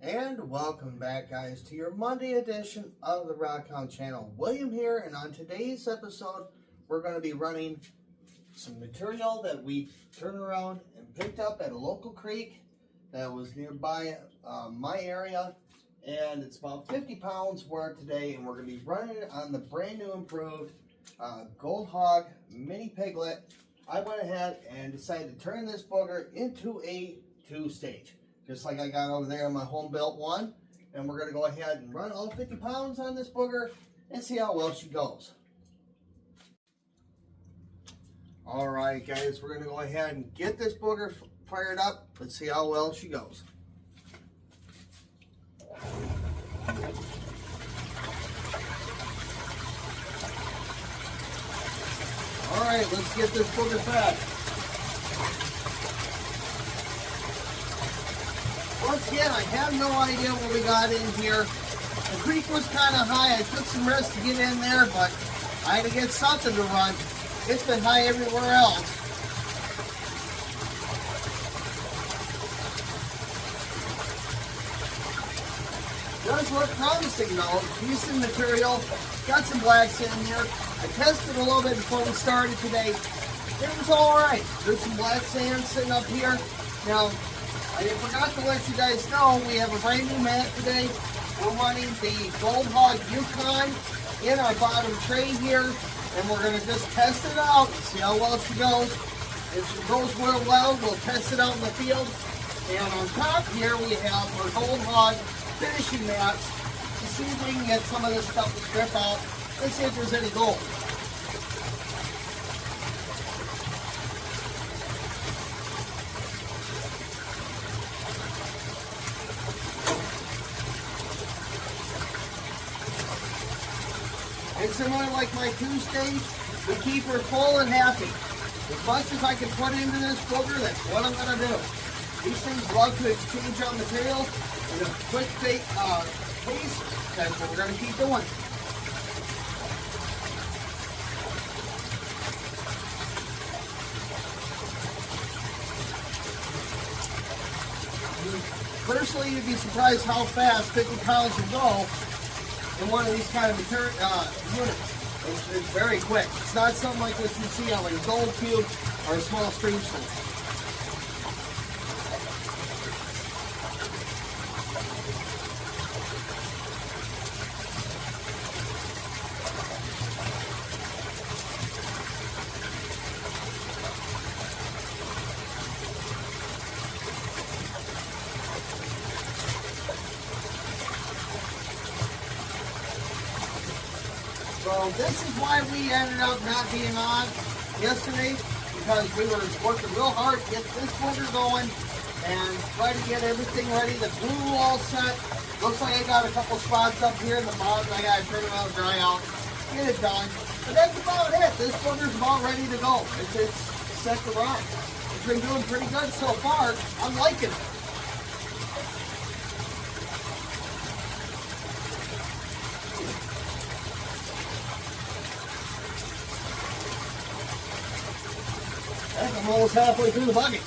And welcome back, guys, to your Monday edition of the Rockhound channel. William here, and on today's episode, we're going to be running some material that we turned around and picked up at a local creek that was nearby my area. And it's about 50 pounds worth today, and we're going to be running it on the brand new improved Gold Hog Mini Piglet. I went ahead and decided to turn this booger into a 2-stage. Just like I got over there on my home built one. And we're going to go ahead and run all 50 pounds on this booger and see how well she goes. Alright guys, we're going to go ahead and get this booger fired up. Let's see how well she goes. Alright, let's get this booger fed. Once again, I have no idea what we got in here. The creek was kind of high. I took some risks to get in there, but I had to get something to run. It's been high everywhere else. Does look promising though. Decent material. Got some black sand in here. I tested a little bit before we started today. It was alright. There's some black sand sitting up here. Now, I forgot to let you guys know we have a brand new mat today. We're running the Gold Hog Yukon in our bottom tray here, and we're going to just test it out and see how well she goes. If she goes real well, we'll test it out in the field. And on top here we have our Gold Hog finishing mats to see if we can get some of this stuff to strip out and see if there's any gold. And similar like my 2-stage, we keep her full and happy. As much as I can put into this booger, that's what I'm going to do. These things love to exchange out material in a quick pace. That's what we're going to keep doing. Personally, you'd be surprised how fast 50 pounds will go in one of these kind of units. It's very quick. It's not something like what you see on like a gold cube or a small stream store. So this is why we ended up not being on yesterday, because we were working real hard to get this booger going and try to get everything ready. The glue all set. Looks like I got a couple spots up here in the bottom. I gotta turn them out, dry out, get it done. But that's about it. This booger's about ready to go. It's set to run. It's been doing pretty good so far. I'm liking it. I'm almost halfway through the bucket.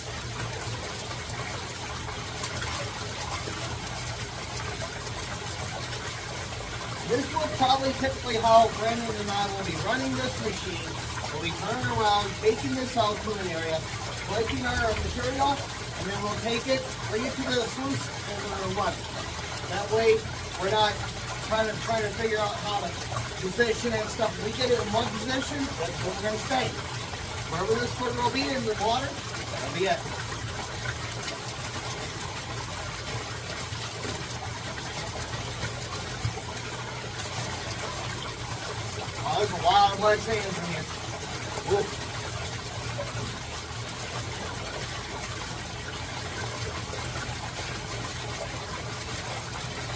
This will probably typically how Brendan and I will be running this machine. We'll be turning around, taking this out to an area, collecting our material, and then we'll take it, bring it to the sluice, and we're run it. That way, we're not trying to figure out how to position and stuff. If we get it in one position, that's where we're going to stay. Wherever this booger will be in the water, that'll be it. Oh, there's a lot of black sand in here. Whoa.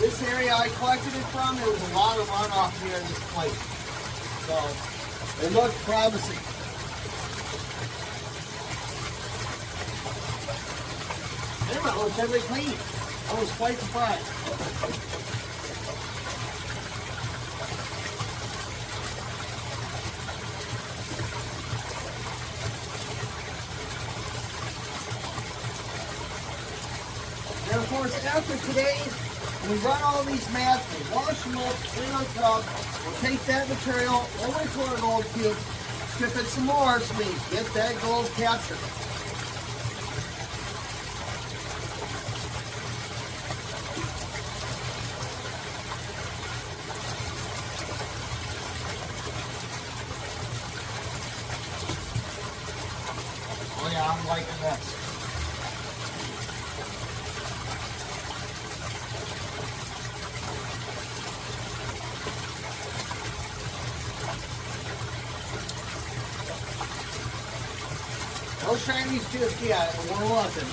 This area I collected it from, there was a lot of runoff here in this place. So, it looks promising. Anyway, it looks really clean. I was quite surprised. And of course, after today's We run all these mats, we wash them up, clean our tub, we'll take that material over to our gold cube, strip it some more so we get that gold captured. Oh yeah, I'm liking this. No shinies just yet, we're looking.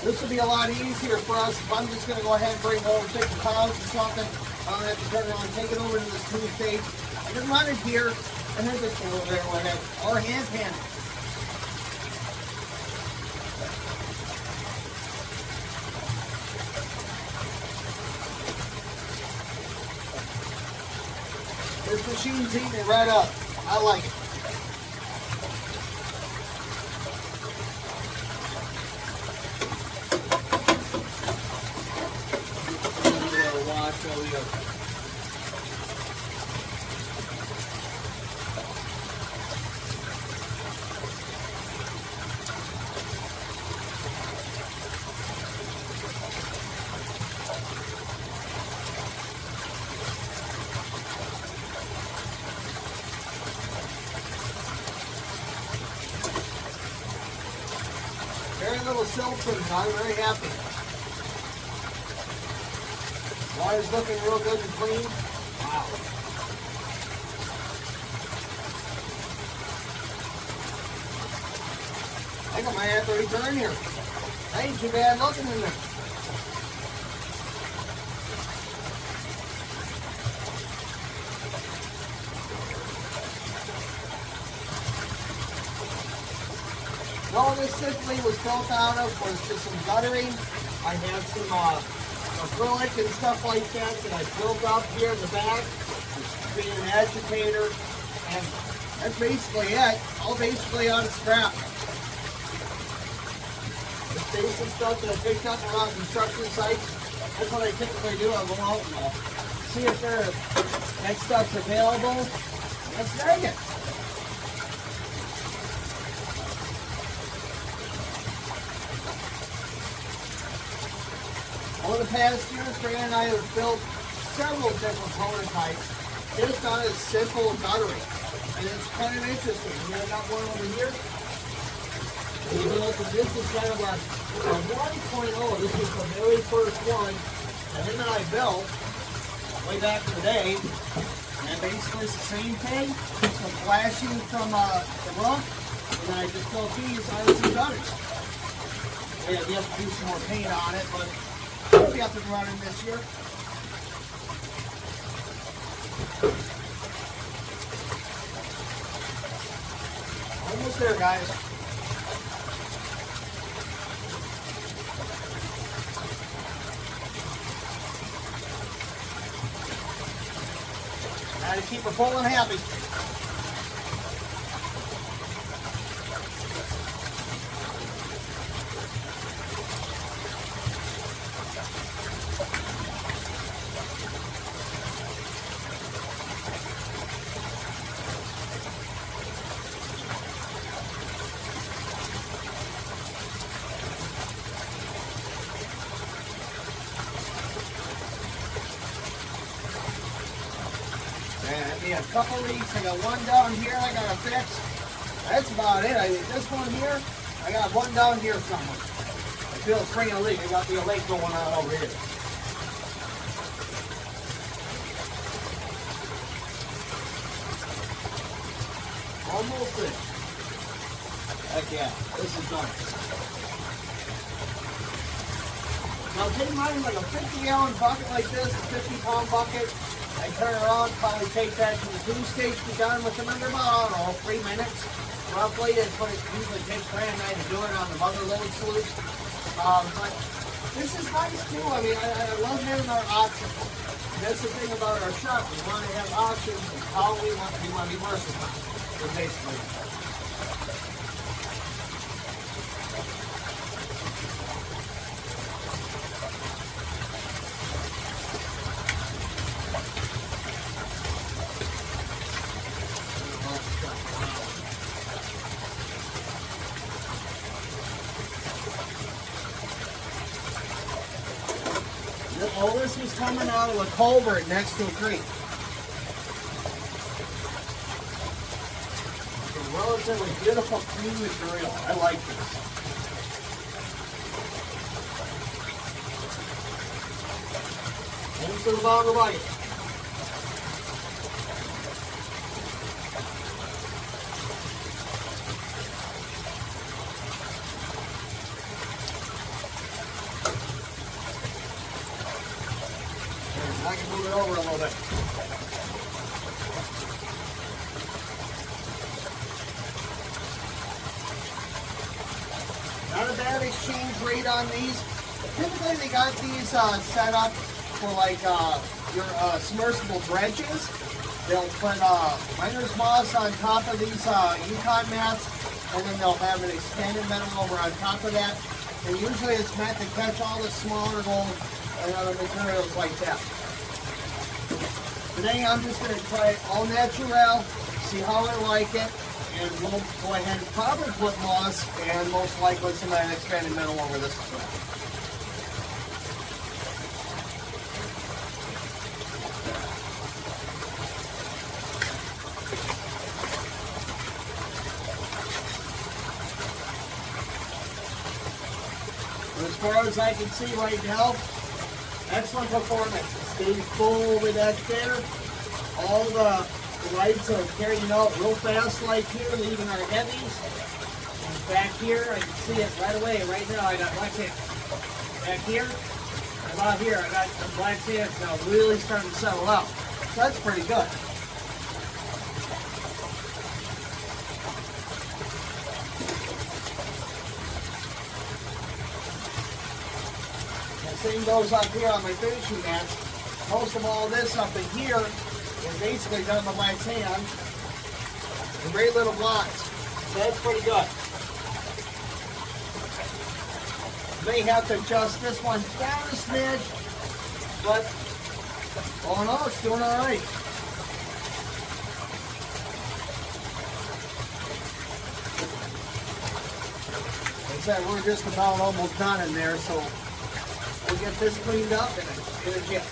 This will be a lot easier for us if I'm just going to go ahead and bring over, take the pounds or something. I don't have to turn around and take it over to this tool stage. I can run it here and then just go over there with it, or hand pan it. This machine's eating it right up. I like it. Wash over here. Very little silt in it. I'm very happy. Water's looking real good and clean. Wow. I think I might have to return here. That ain't too bad looking in there. All this simply was built out of was just some guttering. I had some acrylic and stuff like that I built up here in the back. Just being an agitator. And that's basically it. All basically out of scrap. This basic stuff that I picked up around construction sites. That's what I typically do. I go out and see if that stuff's available. Let's snag it. Over the past year, Fran and I have built several different prototypes just on a simple guttering. And it's kind of interesting. I got one over here. This is kind of a 1.0. This is the very first one that him and I built way back in the day. And basically it's the same thing. Some flashing from the roof. And then I just built these out of some gutters. Yeah, we have to do some more paint on it, but we'll be up and running this year. Almost there, guys. Gotta keep her full and happy. A couple leaks. I got one down here I gotta fix. That's about it. This one here, I got one down here somewhere. I feel it's bringing a leak. I got the lake going on over here. Almost there. Heck yeah, this is done. Now take mine like a 50-gallon bucket like this, a 50-pound bucket. I turn around, probably take that to the tool stage, be done with them in about, I don't know, 3 minutes, roughly. That's what it usually takes Fran and I to do it on the mother load sluice. But this is nice too. I mean, I love having our options. That's the thing about our shop. We want to have options. how we want to be versatile. So basically. All this is coming out of a culvert next to a creek. It's a relatively beautiful, clean material. I like this. Into the bottom of the bucket. I can move it over a little bit. Not a bad exchange rate on these. Typically they got these set up for like your submersible dredges. They'll put miner's moss on top of these Yukon mats, and then they'll have an extended metal over on top of that. And usually it's meant to catch all the smaller gold and other materials like that. Today I'm just going to try it all natural, see how I like it, and we'll go ahead and probably put moss and most likely some of that expanded metal over this as well. As far as I can see right now, excellent performance. It stays full with that there. All the lights are carrying out real fast like here, leaving our heavies. And back here, I can see it right away. Right now, I got black sand. Back here, about here, I got the black sand now really starting to settle out. So that's pretty good. Same goes up here on my finishing mats. Most of all this up in here is basically done by my hand in great little blocks. So that's pretty good. May have to adjust this one down a smidge, but all in all, it's doing all right. Like I said, we're just about almost done in there, so we'll get this cleaned up and get a jet.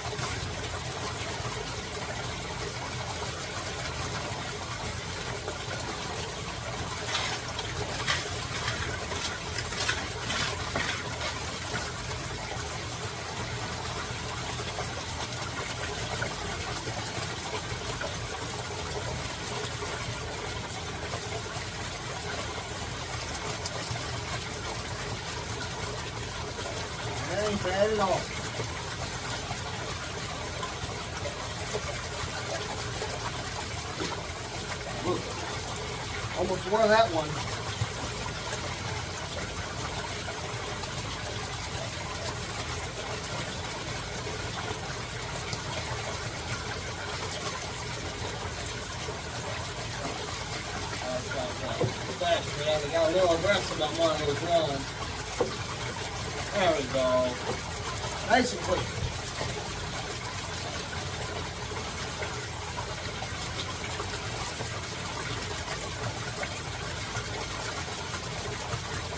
That ain't bad at all. Look, almost wore that one. We got a little aggressive on one of those rolling. There we go. Nice and clean.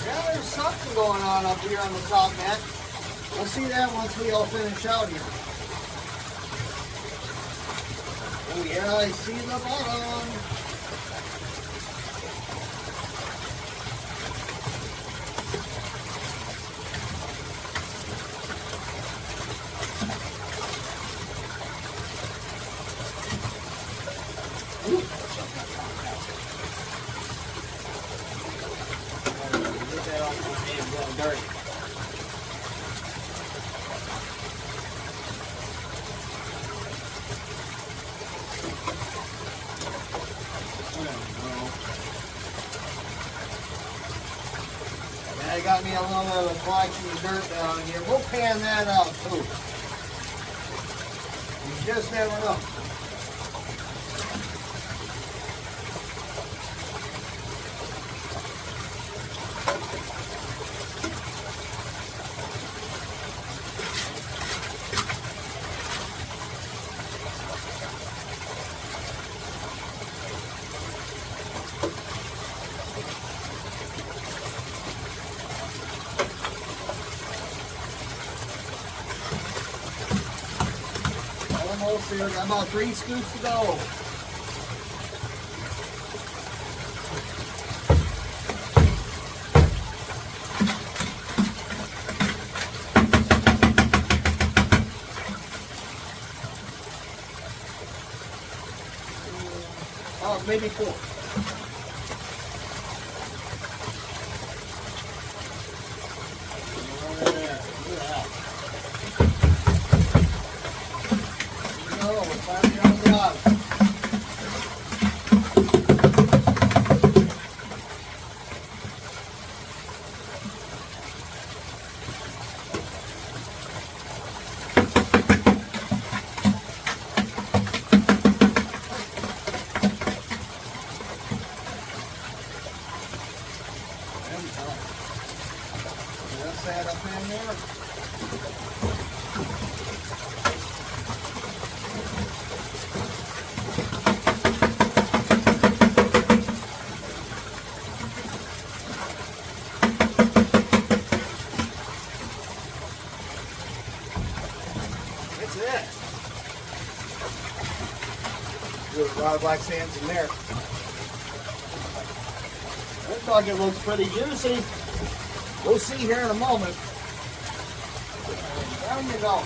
Yeah, there's something going on up here on the top mat. We'll see that once we all finish out here. Oh yeah, I see the bottom. Dirty. Yeah, I got me a little bit of a collection of dirt down here. We'll pan that out too. You just never know. Almost there. Got about 3 scoops to go. Oh, maybe 4. That's that up in there. That's it. There's a lot of black sands in there. Looks like it looks pretty juicy. We'll see here in a moment. Down you go.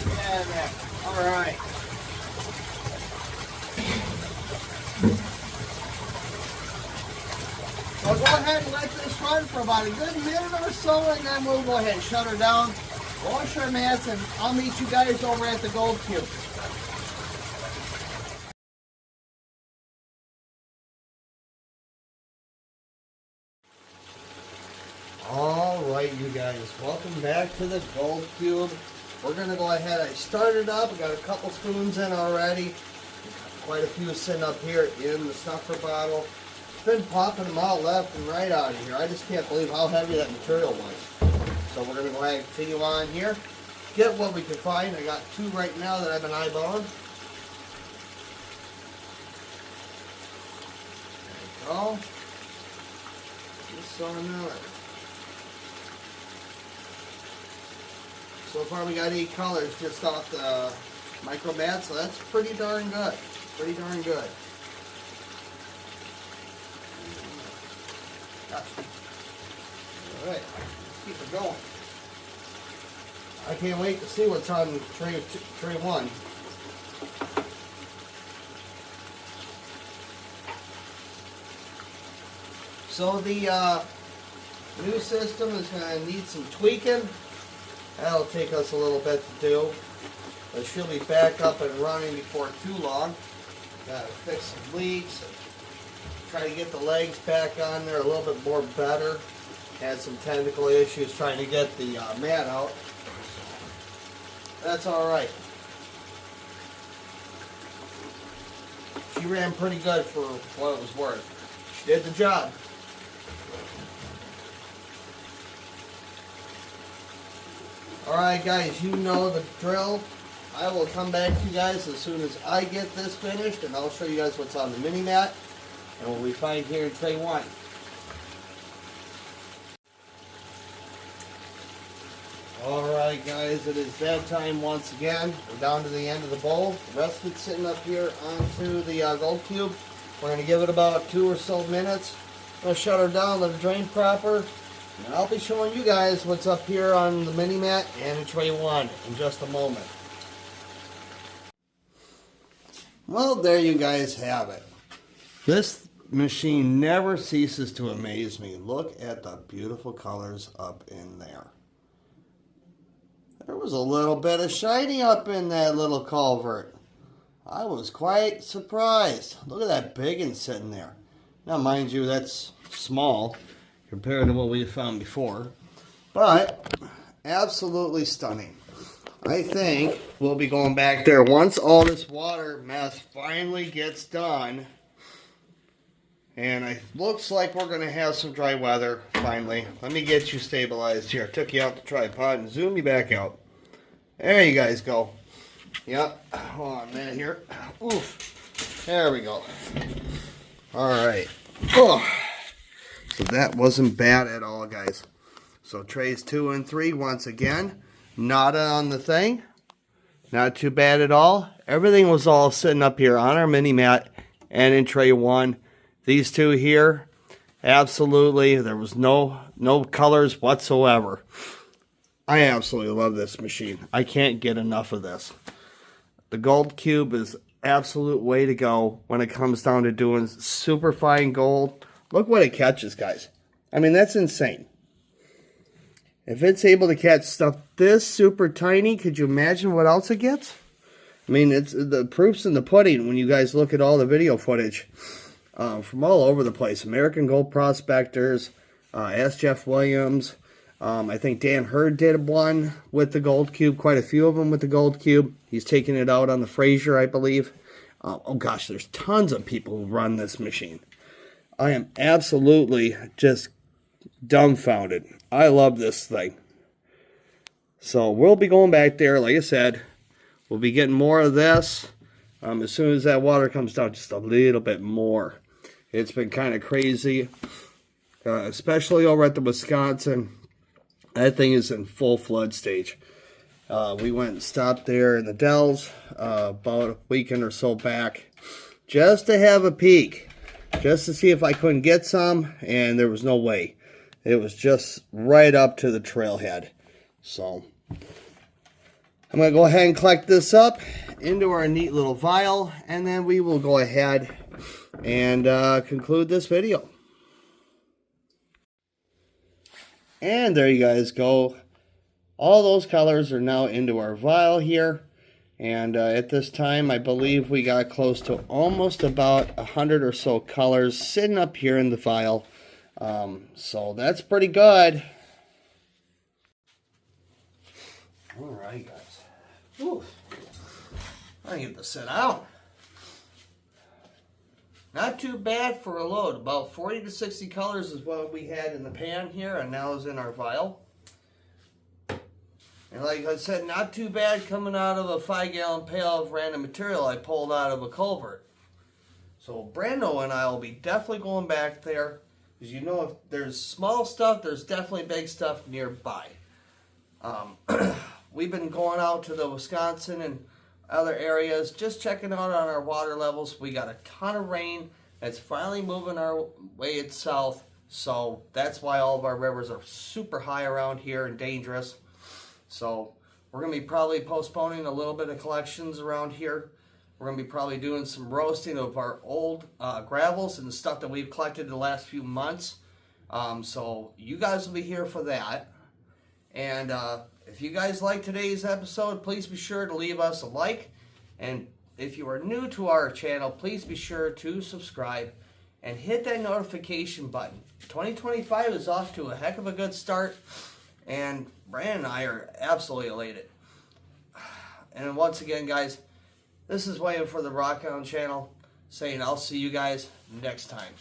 Yeah, there. All right. So go ahead and let this run for about a good minute or so, and then we'll go ahead and shut her down, wash our mats, and I'll meet you guys over at the Gold Cube. Alright, you guys, welcome back to the Gold Cube. We're going to go ahead. I started up. I got a couple spoons in already. Quite a few sitting up here in the stuffer bottle. Been popping them out left and right out of here. I just can't believe how heavy that material was. So we're going to go ahead and continue on here. Get what we can find. I got 2 right now that I've been eyeballing. There we go. Just so another. So far we got 8 colors just off the micro mat, so that's pretty darn good. Pretty darn good. Alright, keep it going. I can't wait to see what's on tray 1. So the new system is going to need some tweaking. That'll take us a little bit to do. But she'll be back up and running before too long. Got to fix some leaks. Try to get the legs back on there a little bit more better. Had some technical issues trying to get the mat out. That's alright. She ran pretty good for what it was worth. She did the job. Alright guys, you know the drill. I will come back to you guys as soon as I get this finished, and I'll show you guys what's on the mini mat and what we find here in tray 1. Alright guys, it is that time once again. We're down to the end of the bowl. The rest of it's sitting up here onto the Gold Cube. We're going to give it about 2 or so minutes. I'm going to shut her down, let her drain proper. And I'll be showing you guys what's up here on the mini mat and in tray 1 in just a moment. Well, there you guys have it. This machine never ceases to amaze me. Look at the beautiful colors up in there. There was a little bit of shiny up in that little culvert. I was quite surprised. Look at that big one sitting there. Now, mind you, that's small compared to what we found before. But, absolutely stunning. I think we'll be going back there once all this water mess finally gets done. And it looks like we're going to have some dry weather finally. Let me get you stabilized here. I took you out the tripod and zoom you back out. There you guys go. Yep. Hold on a minute here. Oof. There we go. Alright. Oh. So that wasn't bad at all, guys. So trays 2 and 3, once again, nada on the thing. Not too bad at all. Everything was all sitting up here on our mini mat and in tray 1. These two here, absolutely, there was no colors whatsoever. I absolutely love this machine. I can't get enough of this. The gold cube is absolute way to go when it comes down to doing super fine gold. Look what it catches, guys. I mean, that's insane. If it's able to catch stuff this super tiny, could you imagine what else it gets? I mean, it's the proof's in the pudding when you guys look at all the video footage from all over the place. American Gold Prospectors, Ask Jeff Williams. I think Dan Hurd did one with the gold cube, quite a few of them with the gold cube. He's taking it out on the Fraser, I believe. Oh gosh, there's tons of people who run this machine. I am absolutely just dumbfounded. I love this thing. So we'll be going back there, like I said. We'll be getting more of this as soon as that water comes down, just a little bit more. It's been kind of crazy, especially over at the Wisconsin. That thing is in full flood stage. We went and stopped there in the Dells about a weekend or so back just to have a peek, just to see if I couldn't get some, and there was no way. It was just right up to the trailhead. So I'm going to go ahead and collect this up into our neat little vial, and then we will go ahead and conclude this video. And there you guys go. All those colors are now into our vial here. And at this time, I believe we got close to almost about 100 or so colors sitting up here in the vial. So that's pretty good. All right, guys. Ooh. I get to sit down. Not too bad for a load. About 40 to 60 colors is what we had in the pan here, and now is in our vial. And like I said, not too bad coming out of a 5-gallon pail of random material I pulled out of a culvert. So Brando and I will be definitely going back there, because you know if there's small stuff, there's definitely big stuff nearby. We've been going out to the Wisconsin and other areas, just checking out on our water levels. We got a ton of rain that's finally moving our way south, so that's why all of our rivers are super high around here and dangerous. So we're going to be probably postponing a little bit of collections around here. We're going to be probably doing some roasting of our old gravels and the stuff that we've collected the last few months. So you guys will be here for that. And if you guys like today's episode, please be sure to leave us a like. And if you are new to our channel, please be sure to subscribe and hit that notification button. 2025 is off to a heck of a good start, and Brandon and I are absolutely elated. And once again, guys, this is William for the Rock On channel, saying I'll see you guys next time.